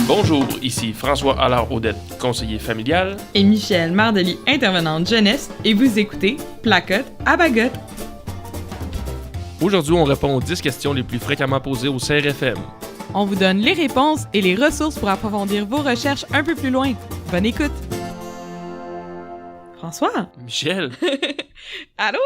Bonjour, ici François Allard-Audette, conseiller familial. Et Michel Mardely, intervenante jeunesse, et vous écoutez Placote à Bagotte. Aujourd'hui, on répond aux 10 questions les plus fréquemment posées au CRFM. On vous donne les réponses et les ressources pour approfondir vos recherches un peu plus loin. Bonne écoute! François? Michel? Allô?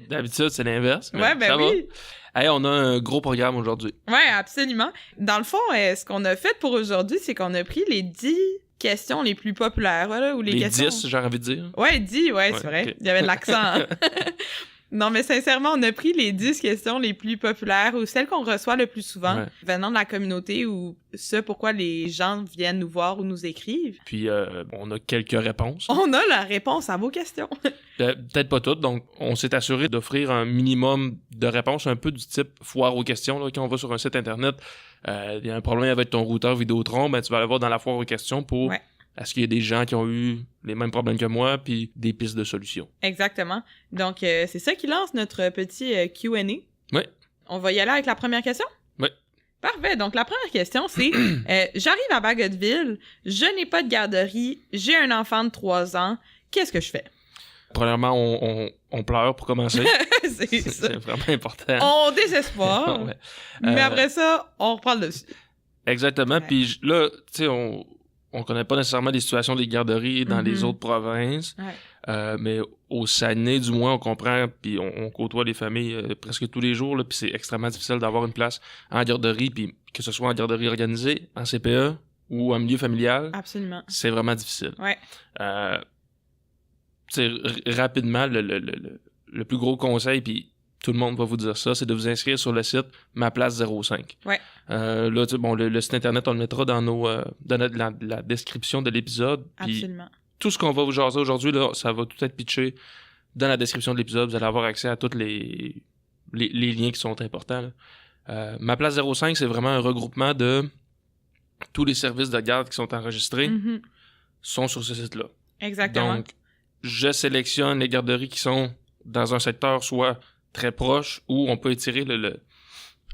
D'habitude, c'est l'inverse. Ouais, ben oui. Hey, on a un gros programme aujourd'hui. Ouais, absolument. Dans le fond, ce qu'on a fait pour aujourd'hui, c'est qu'on a pris les 10 questions les plus populaires, voilà, ou les questions... 10, j'ai envie de dire. Ouais, 10, ouais, c'est vrai. Okay. Il y avait de l'accent. Hein? Non, mais sincèrement, on a pris les 10 questions les plus populaires ou celles qu'on reçoit le plus souvent venant de la communauté ou ce pourquoi les gens viennent nous voir ou nous écrivent. Puis, on a quelques réponses. On a la réponse à vos questions. Peut-être pas toutes, donc on s'est assuré d'offrir un minimum de réponses un peu du type foire aux questions. Là, quand on va sur un site internet, il y a un problème avec ton routeur Vidéotron, ben, tu vas aller voir dans la foire aux questions pour... Ouais. Est-ce qu'il y a des gens qui ont eu les mêmes problèmes que moi, puis des pistes de solutions? Exactement. Donc, c'est ça qui lance notre petit Q&A. Oui. On va y aller avec la première question? Oui. Parfait. Donc, la première question, c'est j'arrive à Bagotville, je n'ai pas de garderie, j'ai un enfant de 3 ans, qu'est-ce que je fais? Premièrement, on pleure pour commencer. c'est vraiment important. On désespoir. Ouais. Mais après ça, on reprend le dessus. Exactement. Ouais. Puis là, tu sais, on connaît pas nécessairement les situations des garderies dans les autres provinces, mais au Saguenay, du moins, on comprend, puis on côtoie les familles presque tous les jours, là, puis c'est extrêmement difficile d'avoir une place en garderie, puis que ce soit en garderie organisée, en CPE ou en milieu familial. Absolument. C'est vraiment difficile. Ouais. Rapidement, le plus gros conseil, puis tout le monde va vous dire ça, c'est de vous inscrire sur le site Ma Place 05. Ouais. Là, le site internet, on le mettra dans la description de l'épisode. Absolument. Tout ce qu'on va vous jaser aujourd'hui, là, ça va tout être pitché dans la description de l'épisode. Vous allez avoir accès à tous les liens qui sont importants. Là. Ma Place 05, c'est vraiment un regroupement de tous les services de garde qui sont enregistrés sont sur ce site-là. Exactement. Donc, je sélectionne les garderies qui sont dans un secteur soit très proche où on peut étirer le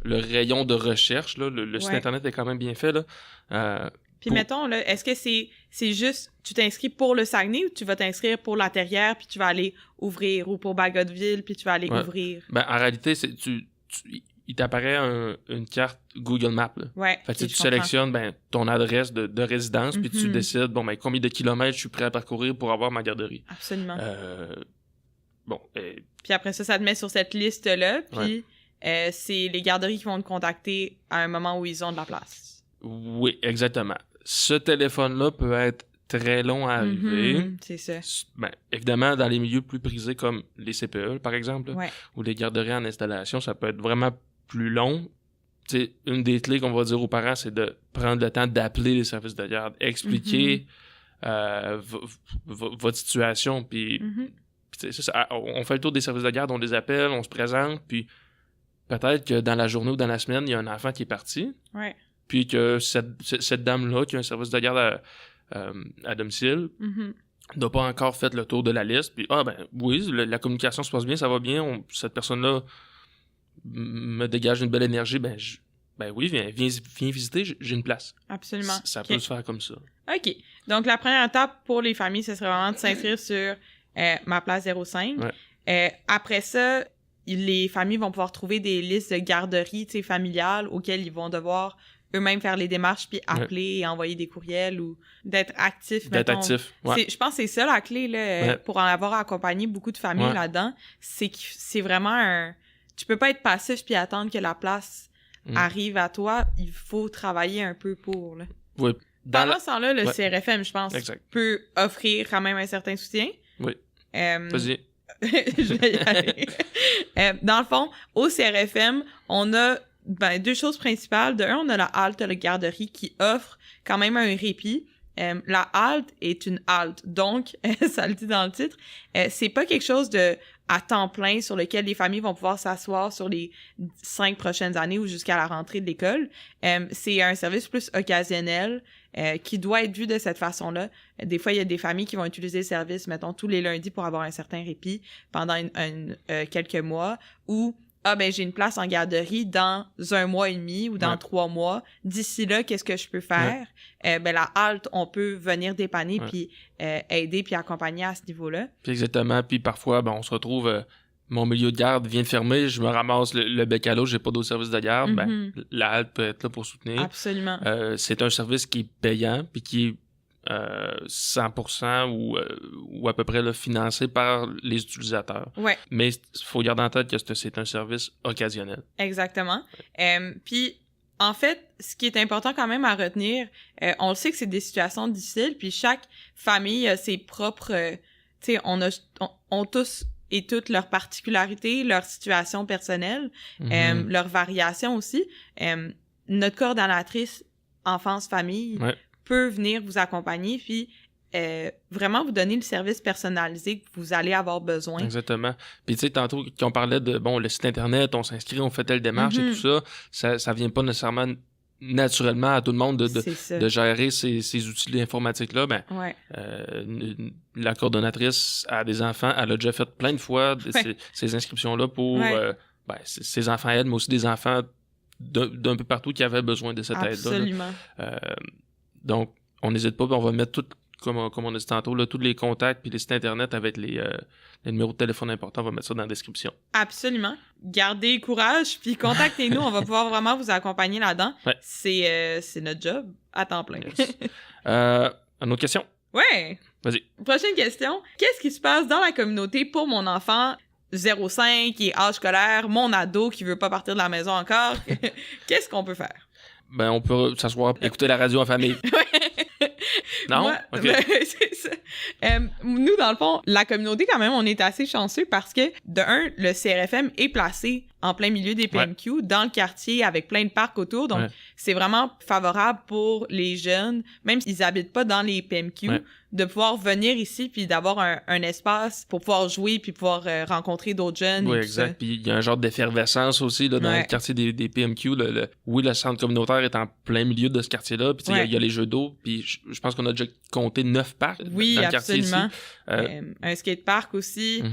rayon de recherche. Là. Le site internet est quand même bien fait. Là. Puis mettons, là, est-ce que c'est juste, tu t'inscris pour le Saguenay ou tu vas t'inscrire pour la Terrière puis tu vas aller ouvrir, ou pour Bagotville puis tu vas aller ouvrir? Ben, en réalité, il t'apparaît une carte Google Maps. Là. Ouais. Fait que tu sélectionnes ton adresse de résidence puis tu décides combien de kilomètres je suis prêt à parcourir pour avoir ma garderie. Absolument. Bon. Puis après ça te met sur cette liste-là, puis c'est les garderies qui vont te contacter à un moment où ils ont de la place. Oui, exactement. Ce téléphone-là peut être très long à arriver. C'est ça. Ben, évidemment, dans les milieux plus prisés comme les CPE, par exemple, ou les garderies en installation, ça peut être vraiment plus long. T'sais, une des clés qu'on va dire aux parents, c'est de prendre le temps d'appeler les services de garde, expliquer votre situation, puis... on fait le tour des services de garde, on les appelle, on se présente, puis peut-être que dans la journée ou dans la semaine, il y a un enfant qui est parti. Ouais. Puis que cette dame-là, qui a un service de garde à domicile, n'a pas encore fait le tour de la liste. Puis, oui, la communication se passe bien, ça va bien. Cette personne-là me dégage une belle énergie. Oui, viens visiter, j'ai une place. Absolument. Ça peut se faire comme ça. OK. Donc, la première étape pour les familles, ce serait vraiment de s'inscrire sur Ma Place 05. Ouais. Après ça, les familles vont pouvoir trouver des listes de garderies familiales auxquelles ils vont devoir eux-mêmes faire les démarches puis appeler et envoyer des courriels ou d'être actifs. Actif, ouais. Je pense que c'est ça la clé là, pour en avoir accompagné beaucoup de familles là-dedans. C'est que c'est vraiment tu peux pas être passif puis attendre que la place arrive à toi. Il faut travailler un peu pour. Là. Oui. Pendant ce temps-là, le CRFM, je pense, peut offrir quand même un certain soutien. Oui. Vas-y. Je vais y aller. Dans le fond, au CRFM, on a 2 choses principales. De un, on a la halte, la garderie, qui offre quand même un répit. La halte est une halte, donc, ça le dit dans le titre, c'est pas quelque chose à temps plein sur lequel les familles vont pouvoir s'asseoir sur les 5 prochaines années ou jusqu'à la rentrée de l'école. C'est un service plus occasionnel qui doit être vu de cette façon-là. Des fois, il y a des familles qui vont utiliser le service, mettons, tous les lundis pour avoir un certain répit pendant quelques mois, ou ah ben j'ai une place en garderie dans 1 mois et demi ou dans 3 mois. D'ici là, qu'est-ce que je peux faire? Ben la halte, on peut venir dépanner puis aider puis accompagner à ce niveau-là. Puis exactement. Puis parfois, ben, on se retrouve... mon milieu de garde vient de fermer, je me ramasse le bec à l'eau, j'ai pas d'autre service de garde, ben, la halte peut être là pour soutenir. Absolument. C'est un service qui est payant, puis qui est 100% ou à peu près là, financé par les utilisateurs. Ouais. Mais il faut garder en tête que c'est un service occasionnel. Exactement. Puis, en fait, ce qui est important quand même à retenir, on le sait que c'est des situations difficiles, puis chaque famille a ses propres... tu sais, on tous et toutes leurs particularités, leur situation personnelle, leurs variations aussi. Notre coordonnatrice enfance-famille peut venir vous accompagner, puis vraiment vous donner le service personnalisé que vous allez avoir besoin. Exactement. Puis tu sais, tantôt, quand on parlait de, bon, le site Internet, on s'inscrit, on fait telle démarche et tout ça, ça vient pas nécessairement naturellement à tout le monde de gérer ces outils informatiques-là. Ben, la coordonnatrice a des enfants, elle a déjà fait plein de fois ces inscriptions-là pour ses enfants aident, mais aussi des enfants d'un peu partout qui avaient besoin de cette aide-là. Absolument. Donc, on n'hésite pas, on va mettre tout, comme on a dit tantôt, là, tous les contacts puis les sites Internet avec les numéros de téléphone importants, on va mettre ça dans la description. Absolument. Gardez courage, puis contactez-nous, on va pouvoir vraiment vous accompagner là-dedans. Ouais. C'est notre job à temps plein. Yes. Une autre question? Ouais! Vas-y. Prochaine question. Qu'est-ce qui se passe dans la communauté pour mon enfant 0,5 qui est âge scolaire, mon ado qui veut pas partir de la maison encore? Qu'est-ce qu'on peut faire? Ben, on peut s'asseoir, écouter la radio en famille. Non? Moi, OK. C'est ça. Nous, dans le fond, la communauté, quand même, on est assez chanceux parce que, de un, le CRFM est placé en plein milieu des PMQ, dans le quartier, avec plein de parcs autour. Donc, c'est vraiment favorable pour les jeunes, même s'ils habitent pas dans les PMQ, de pouvoir venir ici puis d'avoir un espace pour pouvoir jouer puis pouvoir rencontrer d'autres jeunes. Oui, et exact. Puis il y a un genre d'effervescence aussi là, dans le quartier des PMQ. Oui, le centre communautaire est en plein milieu de ce quartier-là. Puis il y a les jeux d'eau. Puis je pense qu'on a déjà compté 9 parcs dans le quartier ici. Un skatepark aussi.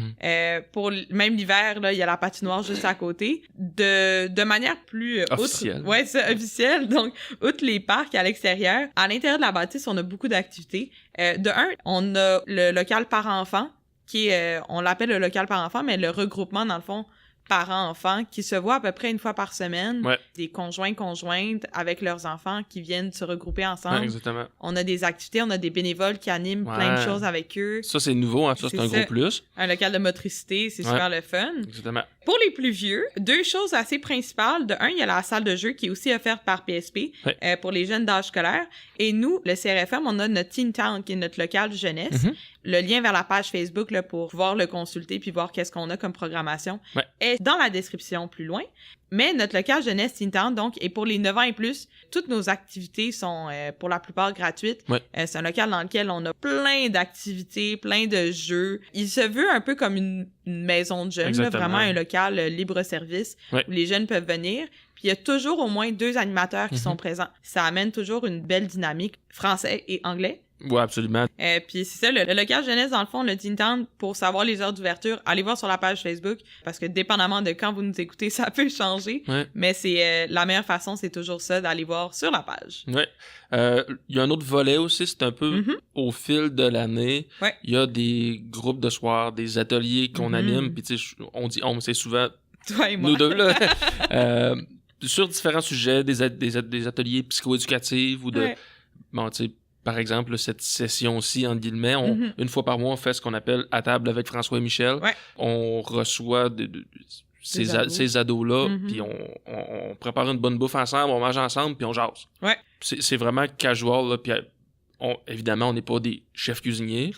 Pour même l'hiver, là, il y a la patinoire juste à côté. De manière plus... officielle. C'est officielle. Donc, outre les parcs à l'extérieur, à l'intérieur de la bâtisse, on a beaucoup d'activités. De un, on a le local parents-enfants, qui est, on l'appelle le local parents-enfants, mais le regroupement, dans le fond, parents-enfants, qui se voient à peu près une fois par semaine. Des conjointes avec leurs enfants qui viennent se regrouper ensemble. Exactement. On a des activités, on a des bénévoles qui animent plein de choses avec eux. Ça, c'est nouveau, hein? Ça, c'est un gros plus. Un local de motricité, c'est super le fun. Exactement. Pour les plus vieux, 2 choses assez principales. De un, il y a la salle de jeu qui est aussi offerte par PSP pour les jeunes d'âge scolaire. Et nous, le CRFM, on a notre Teen Town qui est notre local jeunesse. Le lien vers la page Facebook là, pour pouvoir le consulter puis voir qu'est-ce qu'on a comme programmation est dans la description plus loin. Mais notre local jeunesse Teen Town, donc, est pour les 9 ans et plus. Toutes nos activités sont pour la plupart gratuites. C'est un local dans lequel on a plein d'activités, plein de jeux. Il se veut un peu comme une maison de jeunes, là, vraiment un local libre-service où les jeunes peuvent venir. Puis il y a toujours au moins 2 animateurs qui sont présents. Ça amène toujours une belle dynamique français et anglais. Oui, absolument. Puis c'est ça, le local jeunesse, dans le fond, le Teen Town, pour savoir les heures d'ouverture, allez voir sur la page Facebook, parce que dépendamment de quand vous nous écoutez, ça peut changer. Mais c'est la meilleure façon, c'est toujours ça, d'aller voir sur la page. Oui. Il y a un autre volet aussi, c'est un peu au fil de l'année. Il y a des groupes de soir, des ateliers qu'on anime, puis tu sais, on c'est souvent toi et moi. Nous deux, là. Sur différents sujets, des ateliers psychoéducatifs ou de... Bon, tu sais, par exemple, cette session-ci, entre guillemets, une fois par mois, on fait ce qu'on appelle « À table avec François et Michel ». On reçoit ces ados-là, puis on prépare une bonne bouffe ensemble, on mange ensemble, puis on jase. C'est vraiment casual, là, puis évidemment, on n'est pas des chefs cuisiniers,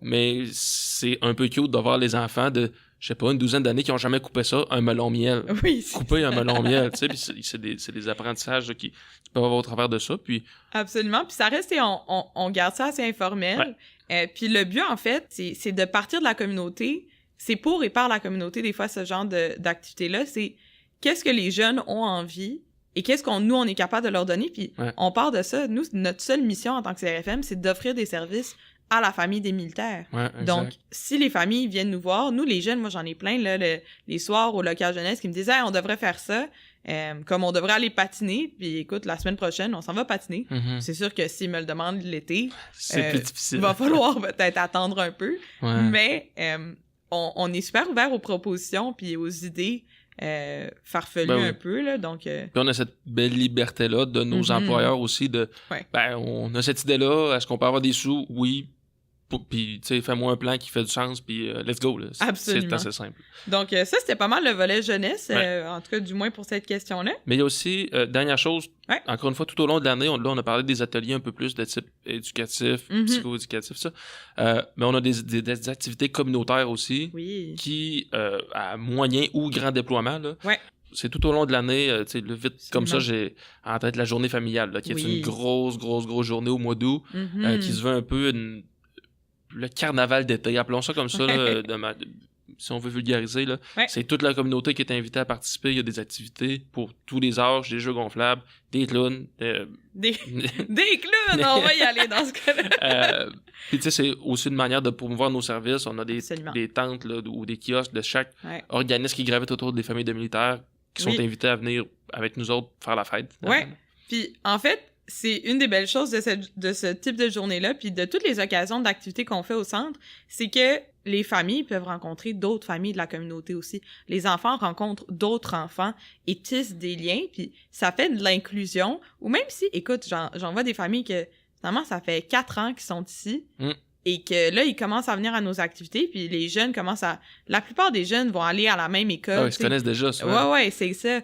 mais c'est un peu cute de voir les enfants de... je sais pas, une 12aine d'années qui ont jamais coupé ça, un melon miel. Couper un melon miel, tu sais, puis c'est des apprentissages là, qui peuvent avoir au travers de ça, puis... Absolument, puis ça reste, on garde ça assez informel. Puis le but, en fait, c'est de partir de la communauté, c'est pour et par la communauté, des fois, ce genre d'activité-là, c'est qu'est-ce que les jeunes ont envie et qu'est-ce nous, on est capable de leur donner, puis on part de ça. Nous, notre seule mission en tant que CRFM, c'est d'offrir des services à la famille des militaires. Ouais, exact. Donc, si les familles viennent nous voir, nous, les jeunes, moi, j'en ai plein, là, les soirs au local jeunesse qui me disaient hey, « on devrait faire ça, comme on devrait aller patiner, puis écoute, la semaine prochaine, on s'en va patiner. C'est sûr que s'ils me le demandent l'été, c'est plus difficile. Il va falloir peut-être attendre un peu, ouais. mais on est super ouvert aux propositions puis aux idées farfelues un peu, là, donc... Puis on a cette belle liberté-là de nos employeurs aussi, on a cette idée-là, est-ce qu'on peut avoir des sous? Oui. Puis, tu sais, fais-moi un plan qui fait du sens, puis let's go, là. Absolument. C'est assez simple. Donc, ça, c'était pas mal le volet jeunesse, en tout cas, du moins pour cette question-là. Mais il y a aussi, dernière chose, encore une fois, tout au long de l'année, on a parlé des ateliers un peu plus de type éducatif, psycho-éducatif, ça. Mais on a des activités communautaires aussi, qui, à moyen ou grand déploiement, là, c'est tout au long de l'année, tu sais, vite comme ça, j'ai en tête la journée familiale, là, qui est une grosse journée au mois d'août, qui se veut un peu le carnaval d'été, appelons ça comme ça, là, si on veut vulgariser, là. C'est toute la communauté qui est invitée à participer. Il y a des activités pour tous les âges, des jeux gonflables, des clowns. Des clowns! On va y aller dans ce cas-là. Puis tu sais, c'est aussi une manière de promouvoir nos services. On a des tentes là, ou des kiosques de chaque organisme qui gravite autour des familles de militaires qui sont invités à venir avec nous autres faire la fête. Ouais. Puis en fait, c'est une des belles choses de ce type de journée-là, puis de toutes les occasions d'activités qu'on fait au centre, c'est que les familles peuvent rencontrer d'autres familles de la communauté aussi. Les enfants rencontrent d'autres enfants et tissent des liens, puis ça fait de l'inclusion. Ou même si, écoute, j'en vois des familles que, finalement, ça fait 4 ans qu'ils sont ici, et que là, ils commencent à venir à nos activités, puis les jeunes commencent à... La plupart des jeunes vont aller à la même école. Ils se connaissent déjà, ça. Ouais, c'est ça.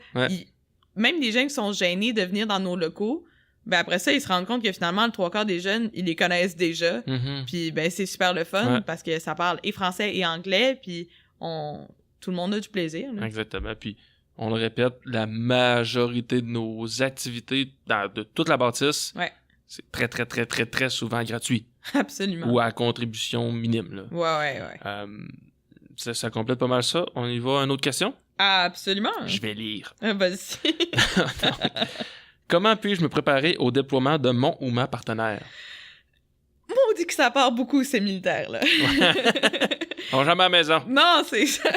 Même des jeunes qui sont gênés de venir dans nos locaux, ben après ça, ils se rendent compte que finalement, le 3/4 des jeunes, ils les connaissent déjà. Puis ben c'est super le fun parce que ça parle et français et anglais, puis tout le monde a du plaisir. Là. Exactement. Puis on le répète, la majorité de nos activités de toute la bâtisse, c'est très, très, très, très, très souvent gratuit. Absolument. Ou à contribution minime. Là. Ouais. Ça complète pas mal ça. On y va à une autre question? Absolument. Je vais lire. Vas-y. Comment puis-je me préparer au déploiement de mon ou ma partenaire? Maudit que ça part beaucoup, ces militaires-là. On va jamais à la maison. Non, c'est ça.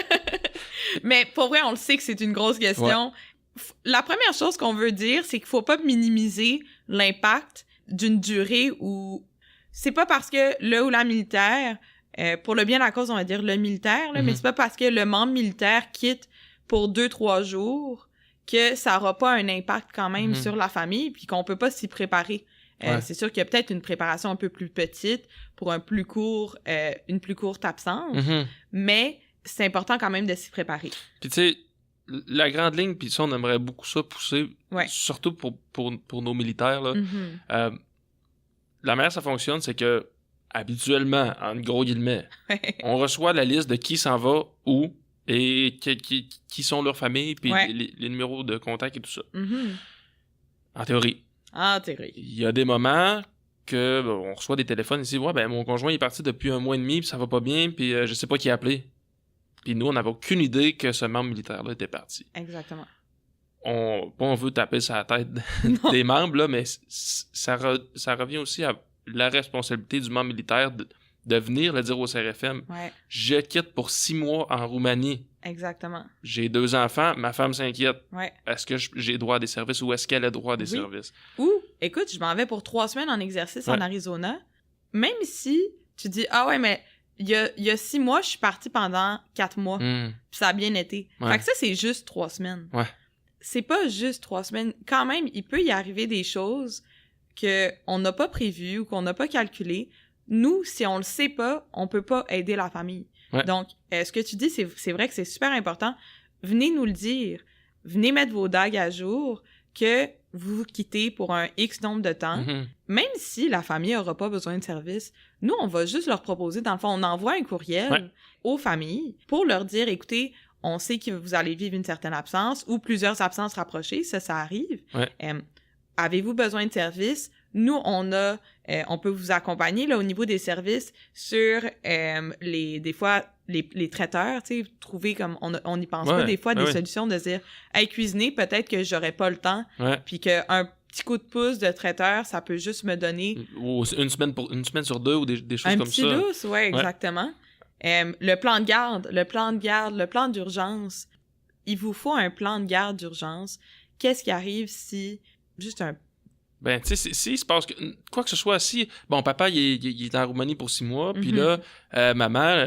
Mais pour vrai, on le sait que c'est une grosse question. La première chose qu'on veut dire, c'est qu'il faut pas minimiser l'impact d'une durée où... C'est pas parce que le ou la militaire, pour le bien de la cause, on va dire le militaire, là, mais c'est pas parce que le membre militaire quitte pour 2-3 jours que ça n'aura pas un impact quand même sur la famille, puis qu'on peut pas s'y préparer. C'est sûr qu'il y a peut-être une préparation un peu plus petite pour une plus courte absence, mais c'est important quand même de s'y préparer. Puis tu sais, la grande ligne, puis ça, on aimerait beaucoup ça pousser, surtout pour nos militaires, là. La manière ça fonctionne, c'est que habituellement, en gros guillemets, on reçoit la liste de qui s'en va où, et qui sont leurs familles, puis les numéros de contact et tout ça. En théorie. Il y a des moments que on reçoit des téléphones ici, mon conjoint est parti depuis 1 mois et demi, puis ça va pas bien, puis je sais pas qui a appelé. Puis nous, on n'avait aucune idée que ce membre militaire-là était parti. Exactement. On veut taper sur la tête des membres, là, mais ça revient aussi à la responsabilité du membre militaire de venir le dire au CRFM. Je quitte pour 6 mois en Roumanie. Exactement. J'ai 2 enfants, ma femme s'inquiète. Est-ce que j'ai droit à des services ou est-ce qu'elle a droit à des services? Ou, écoute, je m'en vais pour 3 semaines en exercice en Arizona. Même si tu dis, mais il y a 6 mois, je suis partie pendant 4 mois. Puis ça a bien été. Fait que ça, c'est juste 3 semaines. C'est pas juste 3 semaines. Quand même, il peut y arriver des choses qu'on n'a pas prévues ou qu'on n'a pas calculées. Nous, si on le sait pas, on peut pas aider la famille. Donc, ce que tu dis, c'est vrai que c'est super important. Venez nous le dire. Venez mettre vos dagues à jour que vous vous quittez pour un X nombre de temps. Même si la famille aura pas besoin de service, nous, on va juste leur proposer, dans le fond, on envoie un courriel aux familles pour leur dire, écoutez, on sait que vous allez vivre une certaine absence ou plusieurs absences rapprochées, ça arrive. Avez-vous besoin de service? Nous, on peut vous accompagner là au niveau des services sur des fois les traiteurs, tu sais, trouver comme on y pense pas des fois des solutions de dire, cuisiner, peut-être que j'aurais pas le temps, puis que petit coup de pouce de traiteur, ça peut juste me donner... Ou une semaine sur 2 ou des choses comme ça. Un petit lousse, oui, exactement. Le plan de garde, le plan d'urgence. Il vous faut un plan de garde d'urgence. Qu'est-ce qui arrive si... Juste un... Ben, tu sais, si il se passe quoi que ce soit, si... Bon, papa, il est en Roumanie pour 6 mois, puis là, maman,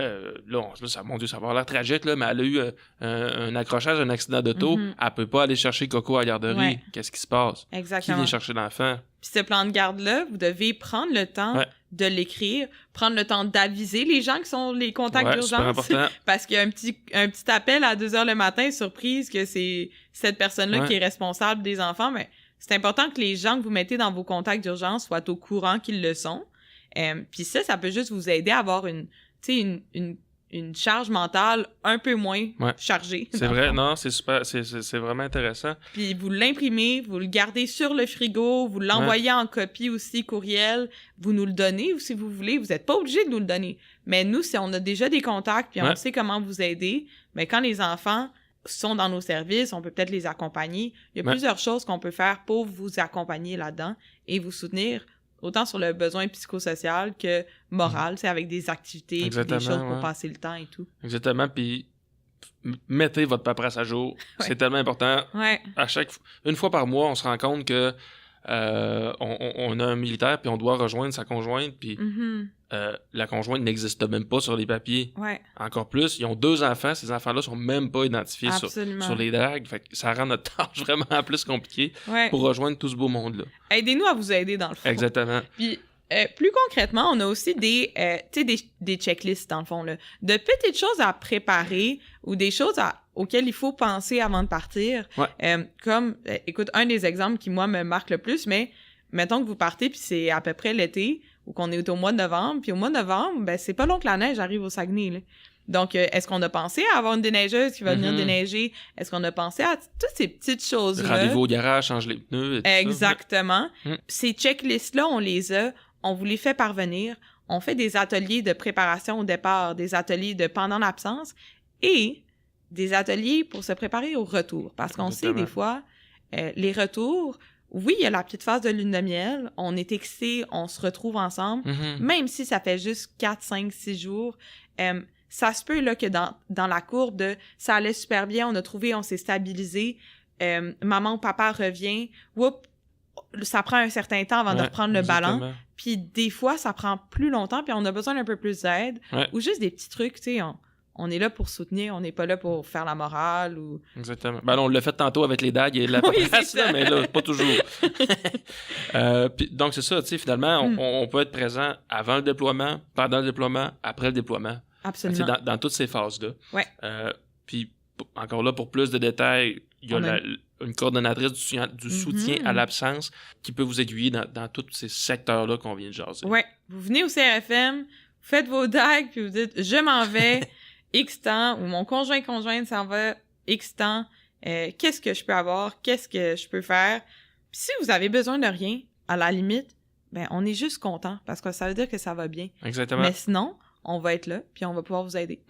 mon Dieu, ça va avoir l'air tragique, là, mais elle a eu un accrochage, un accident d'auto, elle peut pas aller chercher Coco à la garderie. Ouais. Qu'est-ce qui se passe? Exactement. Qui vient chercher l'enfant? Puis ce plan de garde-là, vous devez prendre le temps de l'écrire, prendre le temps d'aviser les gens qui sont les contacts d'urgence. Parce qu'il y a un petit appel à 2h le matin, surprise que c'est cette personne-là qui est responsable des enfants, mais c'est important que les gens que vous mettez dans vos contacts d'urgence soient au courant qu'ils le sont. Puis ça peut juste vous aider à avoir une charge mentale un peu moins chargée. C'est vrai, non, c'est super, c'est vraiment intéressant. Puis vous l'imprimez, vous le gardez sur le frigo, vous l'envoyez en copie aussi, courriel, vous nous le donnez ou si vous voulez, vous n'êtes pas obligé de nous le donner. Mais nous, si on a déjà des contacts puis on sait comment vous aider, mais quand les enfants sont dans nos services, on peut peut-être les accompagner. Il y a plusieurs choses qu'on peut faire pour vous accompagner là-dedans et vous soutenir autant sur le besoin psychosocial que moral, c'est avec des activités, des choses pour passer le temps et tout. Exactement, puis mettez votre paperasse à jour. C'est tellement important. Une fois par mois, on se rend compte que on a un militaire puis on doit rejoindre sa conjointe puis la conjointe n'existe même pas sur les papiers. Encore plus, ils ont 2 enfants, ces enfants-là sont même pas identifiés sur les dragues. Fait que ça rend notre tâche vraiment plus compliquée pour rejoindre tout ce beau monde-là. Aidez-nous à vous aider dans le fond. Exactement. Puis plus concrètement, on a aussi des checklists dans le fond là, de petites choses à préparer ou des choses auxquelles il faut penser avant de partir. Comme, écoute, un des exemples qui, moi, me marque le plus, mais mettons que vous partez, puis c'est à peu près l'été, ou qu'on est au mois de novembre, puis au mois de novembre, ben c'est pas long que la neige arrive au Saguenay, là. Donc, est-ce qu'on a pensé à avoir une déneigeuse qui va venir déneiger? Est-ce qu'on a pensé à toutes ces petites choses-là? Rendez-vous au garage, change les pneus et tout exactement. Ces checklists-là, on les a, on vous les fait parvenir. On fait des ateliers de préparation au départ, des ateliers de pendant l'absence et des ateliers pour se préparer au retour. Parce qu'on sait des fois, les retours, oui, il y a la petite phase de lune de miel, on est excité, on se retrouve ensemble, même si ça fait juste 4, 5, 6 jours. Ça se peut là, que dans la courbe de « ça allait super bien, on a trouvé, on s'est stabilisé, maman ou papa revient, whoop, ça prend un certain temps avant de reprendre le ballon. Puis des fois, ça prend plus longtemps, puis on a besoin d'un peu plus d'aide. Ou juste des petits trucs, tu sais, on est là pour soutenir, on n'est pas là pour faire la morale ou... Exactement. Ben on l'a fait tantôt avec les dagues et la paperasse, mais là, pas toujours. Donc c'est ça, tu sais, finalement, on peut être présent avant le déploiement, pendant le déploiement, après le déploiement. Absolument. Dans toutes ces phases-là. Puis encore là, pour plus de détails, il y a une coordonnatrice du soutien à l'absence qui peut vous aiguiller dans tous ces secteurs-là qu'on vient de jaser. Vous venez au CRFM, vous faites vos dagues, puis vous dites « je m'en vais X temps » ou « mon conjointe s'en va X temps, qu'est-ce que je peux avoir, qu'est-ce que je peux faire ?» Puis si vous avez besoin de rien, à la limite, ben on est juste content parce que ça veut dire que ça va bien. Exactement. Mais sinon, on va être là, puis on va pouvoir vous aider.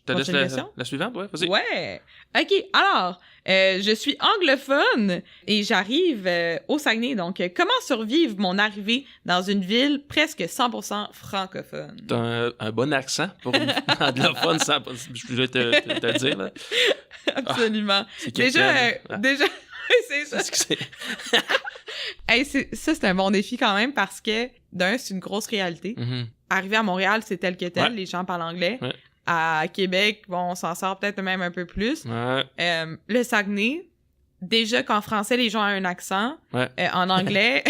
Je te laisse la suivante, vas-y. OK, alors, je suis anglophone et j'arrive au Saguenay. Donc, comment survivre mon arrivée dans une ville presque 100% francophone? T'as un bon accent pour une anglophone, je vais te le dire, là. Absolument. Déjà, c'est ça. Ça, c'est un bon défi quand même parce que, d'un, c'est une grosse réalité. Arriver à Montréal, c'est tel que tel, les gens parlent anglais. À Québec, bon, on s'en sort peut-être même un peu plus. Le Saguenay, déjà qu'en français, les gens ont un accent. En anglais,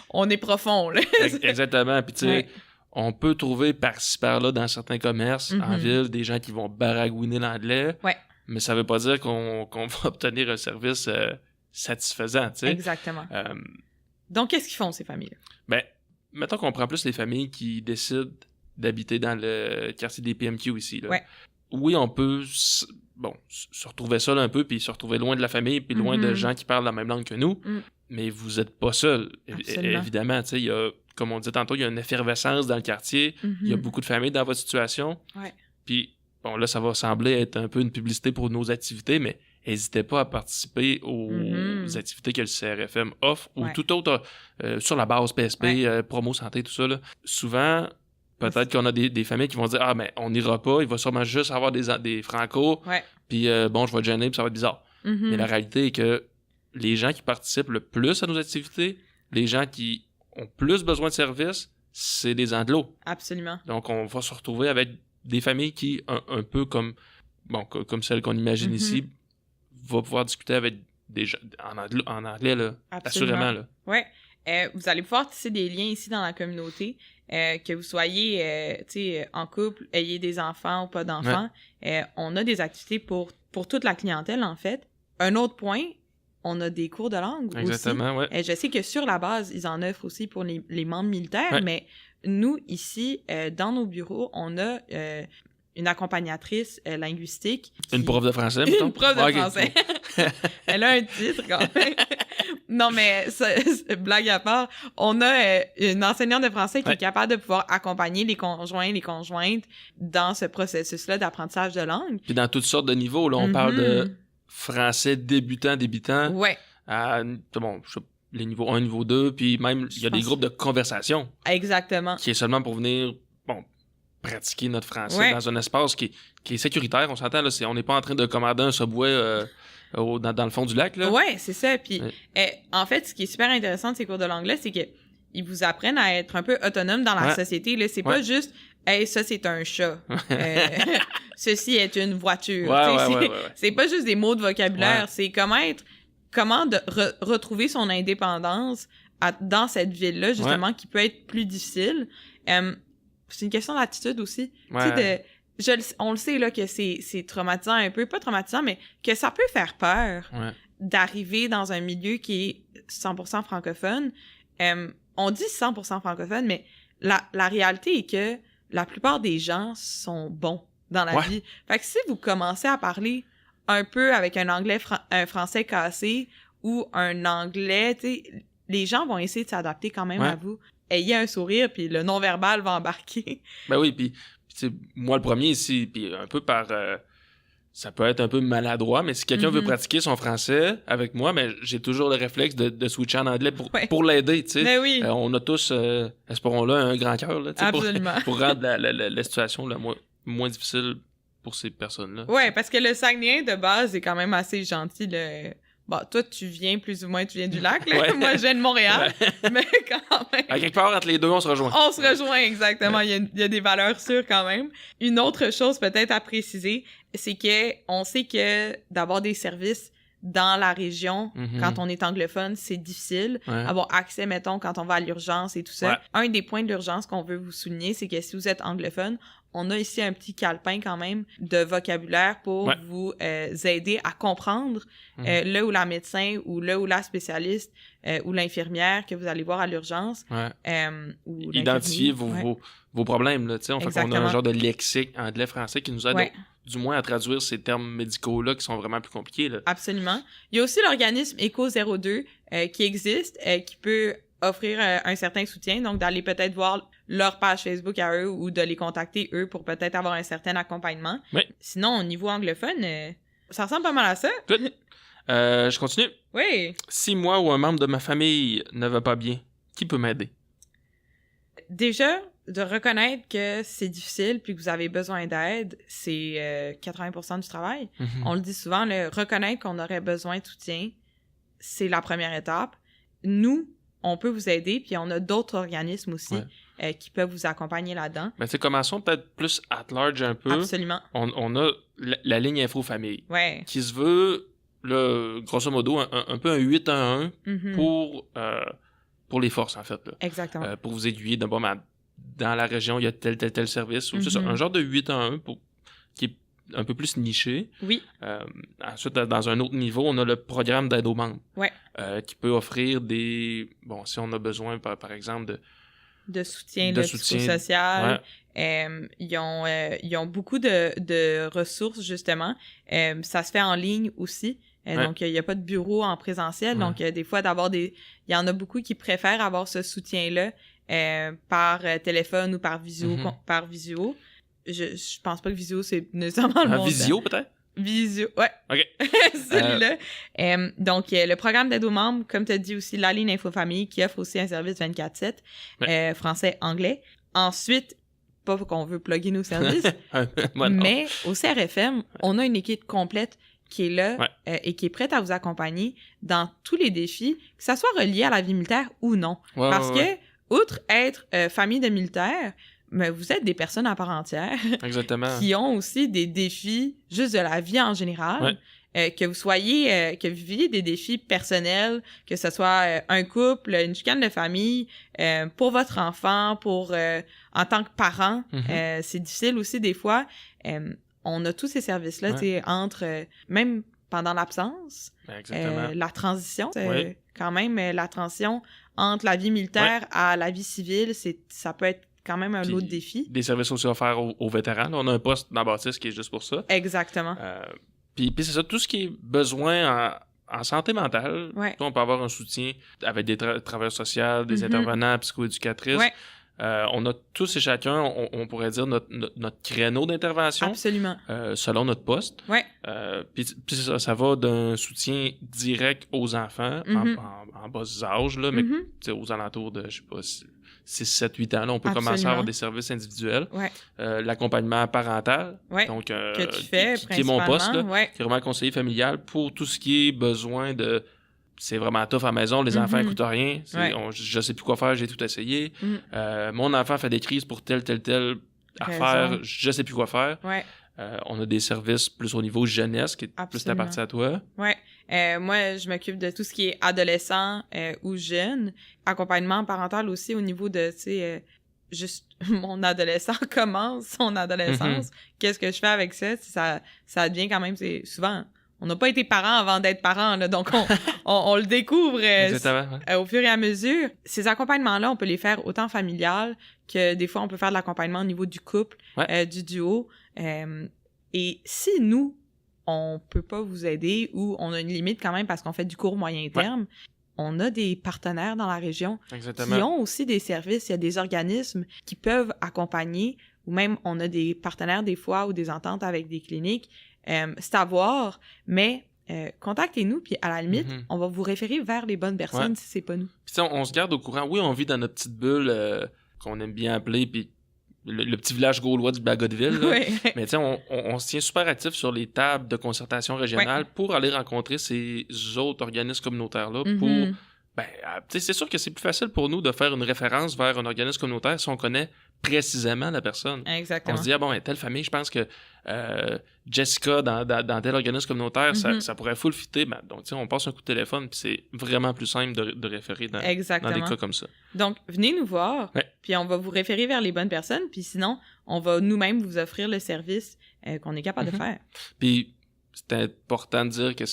on est profond, là. Exactement. Puis tu sais, on peut trouver par-ci par-là dans certains commerces, en ville, des gens qui vont baragouiner l'anglais. Mais ça veut pas dire qu'on va obtenir un service satisfaisant, tu sais. Exactement. Donc, qu'est-ce qu'ils font, ces familles-là? Ben, mettons qu'on prend plus les familles qui décident d'habiter dans le quartier des PMQ ici. Là. Oui, on peut se retrouver seul un peu, puis se retrouver loin de la famille, puis loin de gens qui parlent la même langue que nous, mais vous êtes pas seul. Évidemment, tu sais, il y a, comme on dit tantôt, il y a une effervescence dans le quartier, il y a beaucoup de familles dans votre situation, puis bon, là, ça va sembler être un peu une publicité pour nos activités, mais n'hésitez pas à participer aux activités que le CRFM offre ou tout autre sur la base PSP, promo santé, tout ça. Là. Souvent, peut-être qu'on a des familles qui vont dire « Ah, mais on n'ira pas, il va sûrement juste avoir des francos, puis bon, je vais être gêné, puis ça va être bizarre. Mais la réalité est que les gens qui participent le plus à nos activités, les gens qui ont plus besoin de services, c'est des anglos. Absolument. Donc, on va se retrouver avec des familles qui, un peu comme celle qu'on imagine ici, va pouvoir discuter avec des gens en anglais, là, assurément. Là. Oui. Vous allez pouvoir tisser des liens ici dans la communauté, que vous soyez en couple, ayez des enfants ou pas d'enfants. On a des activités pour toute la clientèle, en fait. Un autre point, on a des cours de langue Exactement, aussi. Je sais que sur la base, ils en offrent aussi pour les membres militaires, mais nous, ici, dans nos bureaux, on a une accompagnatrice linguistique. Une prof de français, mettons? Une prof de français. Elle a un titre, quand même. Non, mais blague à part, on a une enseignante de français qui est capable de pouvoir accompagner les conjoints, les conjointes dans ce processus-là d'apprentissage de langue. Puis dans toutes sortes de niveaux, là, on parle de français débutant. Ouais. À, les niveaux 1, niveau 2, puis même, il y a des groupes de conversation. Exactement. Qui est seulement pour venir, pratiquer notre français dans un espace qui est sécuritaire, on s'entend, là, on n'est pas en train de commander un Subway dans le fond du lac, là. Ouais, c'est ça. Puis, en fait, ce qui est super intéressant de ces cours de langue-là, c'est qu'ils vous apprennent à être un peu autonome dans la société, là. C'est pas juste « Hey, ça, c'est un chat. Ceci est une voiture. » C'est pas juste des mots de vocabulaire. C'est comment retrouver son indépendance dans cette ville-là, justement, qui peut être plus difficile. C'est une question d'attitude aussi. On le sait, là, que c'est traumatisant un peu. Pas traumatisant, mais que ça peut faire peur d'arriver dans un milieu qui est 100% francophone. On dit 100% francophone, mais la réalité est que la plupart des gens sont bons dans la vie. Fait que si vous commencez à parler un peu avec un français cassé ou un anglais, tu sais, les gens vont essayer de s'adapter quand même à vous. Ayez un sourire, puis le non-verbal va embarquer. Ben oui, puis moi le premier ici, puis un peu par... ça peut être un peu maladroit, mais si quelqu'un veut pratiquer son français avec moi, mais j'ai toujours le réflexe de switcher en anglais pour l'aider, tu sais. Ben oui. On a tous, espérons-le, un grand cœur, là, pour rendre la situation moins difficile pour ces personnes-là. Ouais, parce que le Saguenay, de base, est quand même assez gentil, Bon, toi, tu viens du lac, là. Moi, je viens de Montréal, mais quand même... À quelque part, entre les deux, on se rejoint. On se rejoint, exactement. Il y a des valeurs sûres, quand même. Une autre chose, peut-être, à préciser, c'est on sait que d'avoir des services dans la région, quand on est anglophone, c'est difficile. Avoir accès, mettons, quand on va à l'urgence et tout ça. Un des points de l'urgence qu'on veut vous souligner, c'est que si vous êtes anglophone, on a ici un petit calepin quand même de vocabulaire pour vous aider à comprendre là où la médecin ou là où la spécialiste ou l'infirmière que vous allez voir à l'urgence. Ou identifier vos problèmes. Là, on fait qu'on a un genre de lexique anglais-français qui nous aide du moins à traduire ces termes médicaux-là qui sont vraiment plus compliqués. Là. Absolument. Il y a aussi l'organisme ECO02 qui existe, qui peut offrir un certain soutien, donc d'aller peut-être voir leur page Facebook à eux ou de les contacter eux pour peut-être avoir un certain accompagnement. Sinon, au niveau anglophone, ça ressemble pas mal à ça. Good. Je continue. Oui. Si moi ou un membre de ma famille ne va pas bien, qui peut m'aider? Déjà, de reconnaître que c'est difficile puis que vous avez besoin d'aide, c'est 80% du travail. On le dit souvent, reconnaître qu'on aurait besoin de soutien, c'est la première étape. Nous, on peut vous aider, puis on a d'autres organismes aussi qui peuvent vous accompagner là-dedans. Mais commençons peut-être plus at large un peu. Absolument. On a la ligne Info-Famille qui se veut, là, grosso modo, un peu un 811 pour les forces, en fait. Là. Exactement. Pour vous aiguiller dans la région, il y a tel service. C'est ça, un genre de 811 qui est un peu plus niché. Oui. Ensuite, dans un autre niveau, on a le programme d'aide aux membres. Qui peut offrir si on a besoin, par exemple, de soutien social. Ils ont beaucoup de ressources, justement. Ça se fait en ligne aussi. Donc, il n'y a pas de bureau en présentiel. Donc, des fois, il y en a beaucoup qui préfèrent avoir ce soutien-là par téléphone ou par visio. Je pense pas que visio, c'est nécessairement le bon visio, peut-être? Visio. Ouais. OK. Celui-là. Donc, le programme d'aide aux membres, comme tu as dit aussi, la ligne Info-Famille, qui offre aussi un service 24/7, français-anglais. Ensuite, pas qu'on veut plugger nos services, mais au CRFM, on a une équipe complète qui est là et qui est prête à vous accompagner dans tous les défis, que ça soit relié à la vie militaire ou non. Parce que, outre être famille de militaires, mais vous êtes des personnes à part entière. Exactement. Qui ont aussi des défis juste de la vie en général. Que vous soyez, que vous viviez des défis personnels, que ce soit un couple, une chicane de famille, pour votre enfant, en tant que parent, c'est difficile aussi des fois. On a tous ces services-là, tu sais, entre, même pendant l'absence, la transition, quand même, la transition entre la vie militaire à la vie civile, ça peut être quand même un lot de défis. Des services aussi offerts aux vétérans. Là, on a un poste dans Baptiste qui est juste pour ça. Exactement. Puis c'est ça, tout ce qui est besoin en santé mentale, on peut avoir un soutien avec des travailleurs sociaux, des intervenants, psychoéducatrices. On a tous et chacun, on pourrait dire, notre créneau d'intervention. Absolument. Selon notre poste. Puis ça va d'un soutien direct aux enfants en bas âge, là, mais aux alentours de, je sais pas, 6, 7, 8 ans, là, on peut commencer à avoir des services individuels. L'accompagnement parental, donc, que tu fais, qui est mon poste, là, qui est vraiment conseiller familial pour tout ce qui est besoin de... C'est vraiment tough à la maison, les enfants n'écoutent rien, je sais plus quoi faire, j'ai tout essayé. Mon enfant fait des crises pour telle affaire, je sais plus quoi faire. On a des services plus au niveau jeunesse, qui est plus ta partie à toi. Moi, je m'occupe de tout ce qui est adolescent ou jeune. Accompagnement parental aussi au niveau de, tu sais, juste mon adolescent commence son adolescence. Qu'est-ce que je fais avec ça? Ça devient quand même, c'est souvent... On n'a pas été parents avant d'être parents, là, donc on le découvre au fur et à mesure. Ces accompagnements-là, on peut les faire autant familial que des fois, on peut faire de l'accompagnement au niveau du couple, du duo. Et si nous, on peut pas vous aider ou on a une limite quand même parce qu'on fait du court moyen terme, on a des partenaires dans la région qui ont aussi des services. Il y a des organismes qui peuvent accompagner ou même on a des partenaires des fois ou des ententes avec des cliniques. C'est à voir, mais contactez-nous, puis à la limite, on va vous référer vers les bonnes personnes si c'est pas nous. Puis on se garde au courant. Oui, on vit dans notre petite bulle qu'on aime bien appeler, puis le petit village gaulois du Bagotville. Mais tu sais, on se tient super actif sur les tables de concertation régionale pour aller rencontrer ces autres organismes communautaires-là pour... Ben, tu sais, c'est sûr que c'est plus facile pour nous de faire une référence vers un organisme communautaire si on connaît précisément la personne. Exactement. On se dit, telle famille, je pense que Jessica, dans tel organisme communautaire, ça pourrait full fitter. Ben, donc, tu sais, on passe un coup de téléphone, puis c'est vraiment plus simple de référer dans des cas comme ça. Donc, venez nous voir, puis on va vous référer vers les bonnes personnes, puis sinon, on va nous-mêmes vous offrir le service qu'on est capable de faire. Puis, c'est important de dire que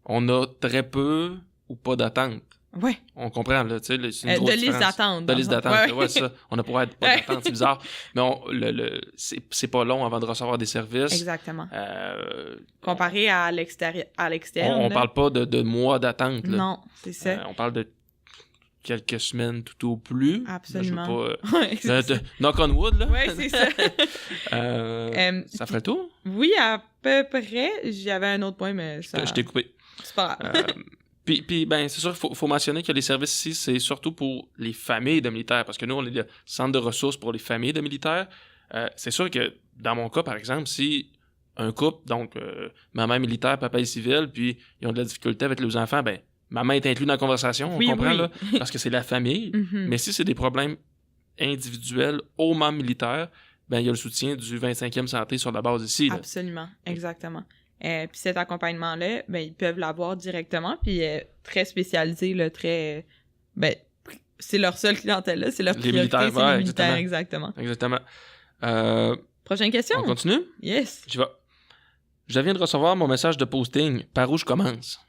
on a très peu ou pas d'attente. On comprend, là, tu sais, c'est une grosse liste d'attente. De liste d'attente, ça. On n'a pas d'attente, c'est bizarre. Mais c'est pas long avant de recevoir des services. Exactement. Comparé à l'externe. On parle pas de mois d'attente, là. Non, c'est ça. On parle de quelques semaines tout au plus. Absolument. Je veux pas... knock on wood, là. Oui, c'est ça. Ça ferait tout? Oui, à peu près. J'avais un autre point, mais ça... Je t'ai coupé. C'est pas grave. Puis ben, c'est sûr qu'il faut mentionner que les services ici, c'est surtout pour les familles de militaires, parce que nous, on est le centre de ressources pour les familles de militaires. C'est sûr que, dans mon cas, par exemple, si un couple, donc maman est militaire, papa est civil, puis ils ont de la difficulté avec leurs enfants, ben, maman est inclue dans la conversation, on comprend, là, parce que c'est la famille. Mais si c'est des problèmes individuels aux membres militaires, ben, il y a le soutien du 25e santé sur la base ici. Là. Absolument, exactement. Puis cet accompagnement-là, ben, ils peuvent l'avoir directement, puis très spécialisé, là, très... Ben, c'est leur seule clientèle, là, c'est leur priorité, c'est les militaires, exactement. Exactement. Prochaine question? On continue? Yes. J'y vais. Je viens de recevoir mon message de posting. Par où je commence?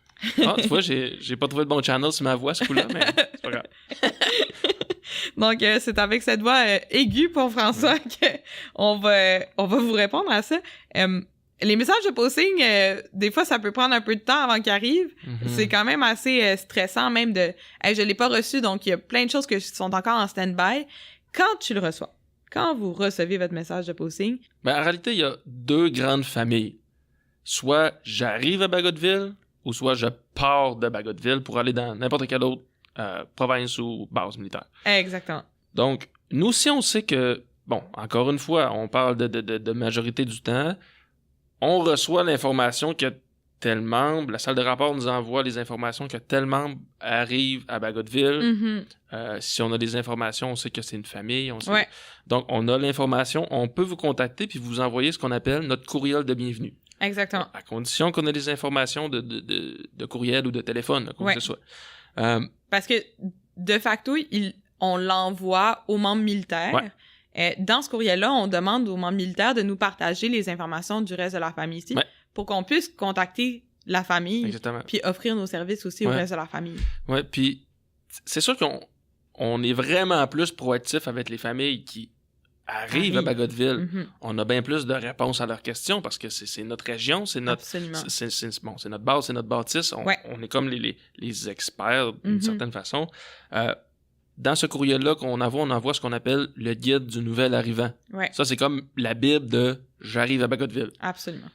Ah, tu vois, j'ai pas trouvé de bon channel sur ma voix, ce coup-là, mais c'est pas grave. Donc, c'est avec cette voix aiguë pour François qu'on va vous répondre à ça. Les messages de posting, des fois, ça peut prendre un peu de temps avant qu'ils arrivent. C'est quand même assez stressant, même de « Hey, je l'ai pas reçu », donc il y a plein de choses qui sont encore en stand-by. Quand tu le reçois, quand vous recevez votre message de posting... Ben, en réalité, il y a deux grandes familles. soit j'arrive à Bagotville ou soit je pars de Bagotville pour aller dans n'importe quelle autre province ou base militaire. Exactement. Donc, nous, si on sait que, bon, encore une fois, on parle de majorité du temps, on reçoit l'information que tel membre, la salle de rapport nous envoie les informations que tel membre arrive à Bagotville. Si on a des informations, on sait que c'est une famille. On sait... Donc, on a l'information, on peut vous contacter puis vous envoyer ce qu'on appelle notre courriel de bienvenue. Exactement. À condition qu'on ait des informations de courriel ou de téléphone, quoi que ce soit. Parce que, de facto, on l'envoie aux membres militaires. Dans ce courriel-là, on demande aux membres militaires de nous partager les informations du reste de la famille ici pour qu'on puisse contacter la famille puis offrir nos services aussi au reste de la famille. Oui, puis c'est sûr qu'on est vraiment plus proactif avec les familles qui arrivent à Bagotville. On a bien plus de réponses à leurs questions parce que c'est notre région, c'est notre, c'est notre base, c'est notre bâtisse. On est comme les experts d'une certaine façon. Dans ce courriel-là qu'on envoie, on envoie ce qu'on appelle le guide du nouvel arrivant. Ça, c'est comme la Bible de « J'arrive à Bagotville ». Absolument.